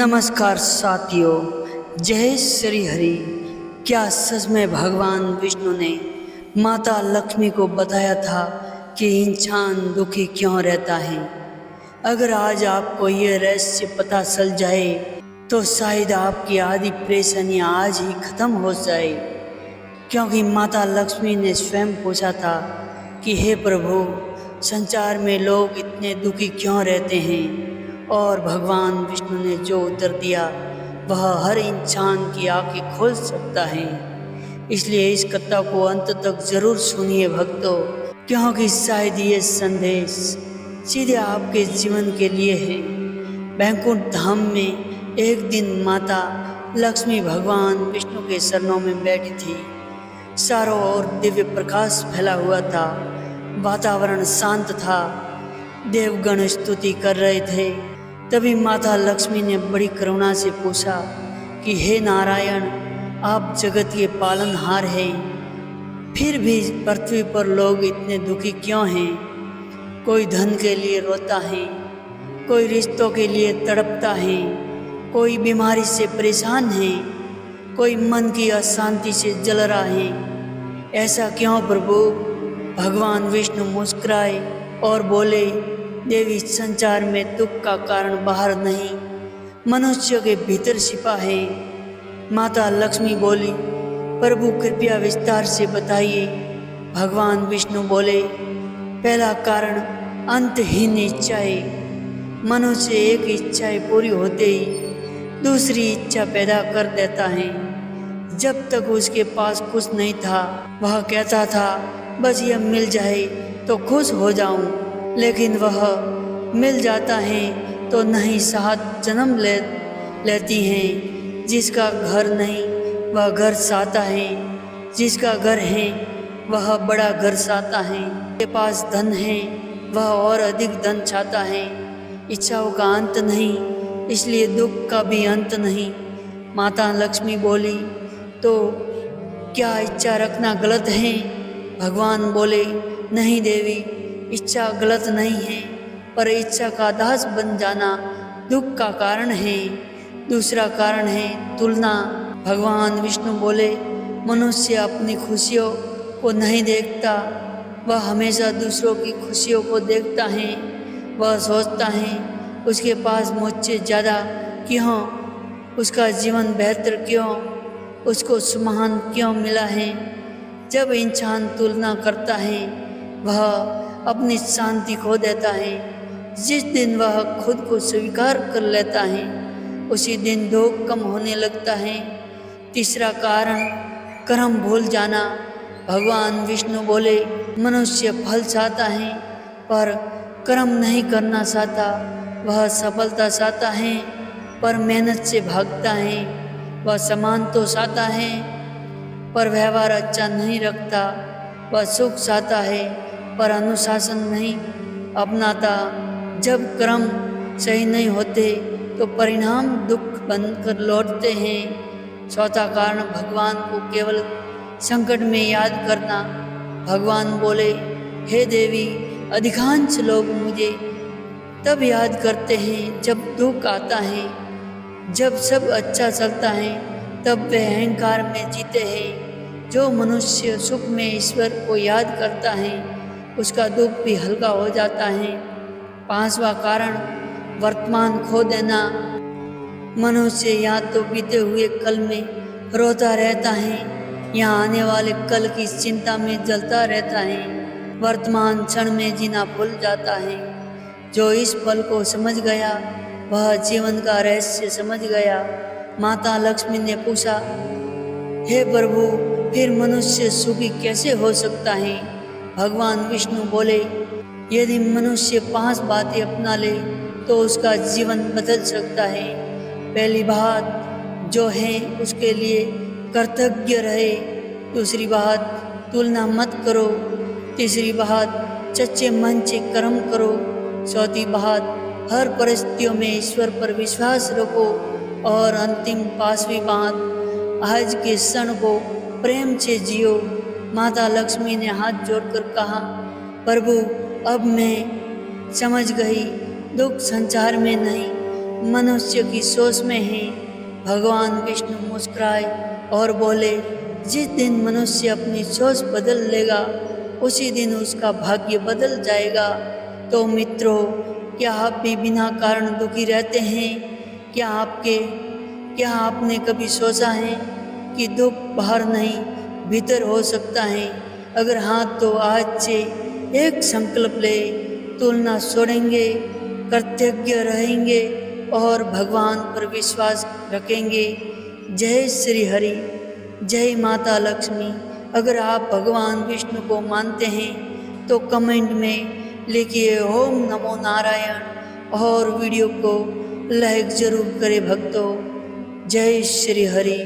नमस्कार साथियों, जय श्री हरि। क्या सच में भगवान विष्णु ने माता लक्ष्मी को बताया था कि इंसान दुखी क्यों रहता है? अगर आज आपको ये रहस्य पता चल जाए तो शायद आपकी आधी परेशानी आज ही खत्म हो जाए, क्योंकि माता लक्ष्मी ने स्वयं पूछा था कि हे प्रभु, संसार में लोग इतने दुखी क्यों रहते हैं? और भगवान विष्णु ने जो उत्तर दिया वह हर इंसान की आंखें खोल सकता है। इसलिए इस कथा को अंत तक जरूर सुनिए भक्तों, क्योंकि शायद ये संदेश सीधे आपके जीवन के लिए है। बैकुंठ धाम में एक दिन माता लक्ष्मी भगवान विष्णु के चरणों में बैठी थी। चारों ओर दिव्य प्रकाश फैला हुआ था, वातावरण शांत था, देवगण स्तुति कर रहे थे। तभी माता लक्ष्मी ने बड़ी करुणा से पूछा कि हे नारायण, आप जगत के पालनहार हैं, फिर भी पृथ्वी पर लोग इतने दुखी क्यों हैं? कोई धन के लिए रोता है, कोई रिश्तों के लिए तड़पता है, कोई बीमारी से परेशान है, कोई मन की अशांति से जल रहा है। ऐसा क्यों प्रभु? भगवान विष्णु मुस्कुराए और बोले, देवी, संसार में दुख का कारण बाहर नहीं, मनुष्य के भीतर छिपा है। माता लक्ष्मी बोली, प्रभु कृपया विस्तार से बताइए। भगवान विष्णु बोले, पहला कारण अंतहीन इच्छाएं। मनुष्य एक इच्छाएं पूरी होते ही दूसरी इच्छा पैदा कर देता है। जब तक उसके पास कुछ नहीं था वह कहता था बस यह मिल जाए तो खुश हो जाऊं, लेकिन वह मिल जाता है तो नहीं साथ जन्म लेती हैं। जिसका घर नहीं वह घर चाहता है, जिसका घर है वह बड़ा घर चाहता है, जिसके पास धन है वह और अधिक धन चाहता है। इच्छाओं का अंत नहीं, इसलिए दुख का भी अंत नहीं। माता लक्ष्मी बोली, तो क्या इच्छा रखना गलत है? भगवान बोले, नहीं देवी, इच्छा गलत नहीं है, पर इच्छा का दास बन जाना दुख का कारण है। दूसरा कारण है तुलना। भगवान विष्णु बोले, मनुष्य अपनी खुशियों को नहीं देखता, वह हमेशा दूसरों की खुशियों को देखता है। वह सोचता है उसके पास मुझसे ज़्यादा क्यों, उसका जीवन बेहतर क्यों, उसको सम्मान क्यों मिला है। जब इंसान तुलना करता है वह अपनी शांति खो देता है। जिस दिन वह खुद को स्वीकार कर लेता है उसी दिन दुख कम होने लगता है। तीसरा कारण कर्म भूल जाना। भगवान विष्णु बोले, मनुष्य फल चाहता है पर कर्म नहीं करना चाहता। वह सफलता चाहता है पर मेहनत से भागता है। वह सम्मान तो चाहता है पर व्यवहार अच्छा नहीं रखता। वह सुख चाहता है पर अनुशासन नहीं अपनाता। जब कर्म सही नहीं होते तो परिणाम दुख बनकर लौटते हैं। चौथा कारण भगवान को केवल संकट में याद करना। भगवान बोले, हे देवी, अधिकांश लोग मुझे तब याद करते हैं जब दुख आता है। जब सब अच्छा चलता है तब वे अहंकार में जीते हैं। जो मनुष्य सुख में ईश्वर को याद करता है उसका दुख भी हल्का हो जाता है। पांचवा कारण वर्तमान खो देना। मनुष्य या तो बीते हुए कल में रोता रहता है या आने वाले कल की चिंता में जलता रहता है। वर्तमान क्षण में जीना भूल जाता है। जो इस पल को समझ गया वह जीवन का रहस्य समझ गया। माता लक्ष्मी ने पूछा, हे प्रभु, फिर मनुष्य सुखी कैसे हो सकता है? भगवान विष्णु बोले, यदि मनुष्य 5 बातें अपना ले तो उसका जीवन बदल सकता है। पहली बात जो है उसके लिए कृतज्ञ रहे। दूसरी बात, तुलना मत करो। तीसरी बात, सच्चे मन से कर्म करो। चौथी बात, हर परिस्थितियों में ईश्वर पर विश्वास रखो। और अंतिम 5वीं बात, आज के क्षण को प्रेम से जियो। माता लक्ष्मी ने हाथ जोड़कर कहा, प्रभु, अब मैं समझ गई, दुख संसार में नहीं मनुष्य की सोच में ही। भगवान विष्णु मुस्कुराए और बोले, जिस दिन मनुष्य अपनी सोच बदल लेगा उसी दिन उसका भाग्य बदल जाएगा। तो मित्रों, क्या आप भी बिना कारण दुखी रहते हैं? क्या आपने कभी सोचा है कि दुख बाहर नहीं भीतर हो सकता है? अगर हाँ, तो आज से एक संकल्प ले, तुलना छोड़ेंगे, कृतज्ञ रहेंगे और भगवान पर विश्वास रखेंगे। जय श्री हरि, जय माता लक्ष्मी। अगर आप भगवान विष्णु को मानते हैं तो कमेंट में लिखिए ओम नमो नारायण और वीडियो को लाइक जरूर करें भक्तों। जय श्री हरि।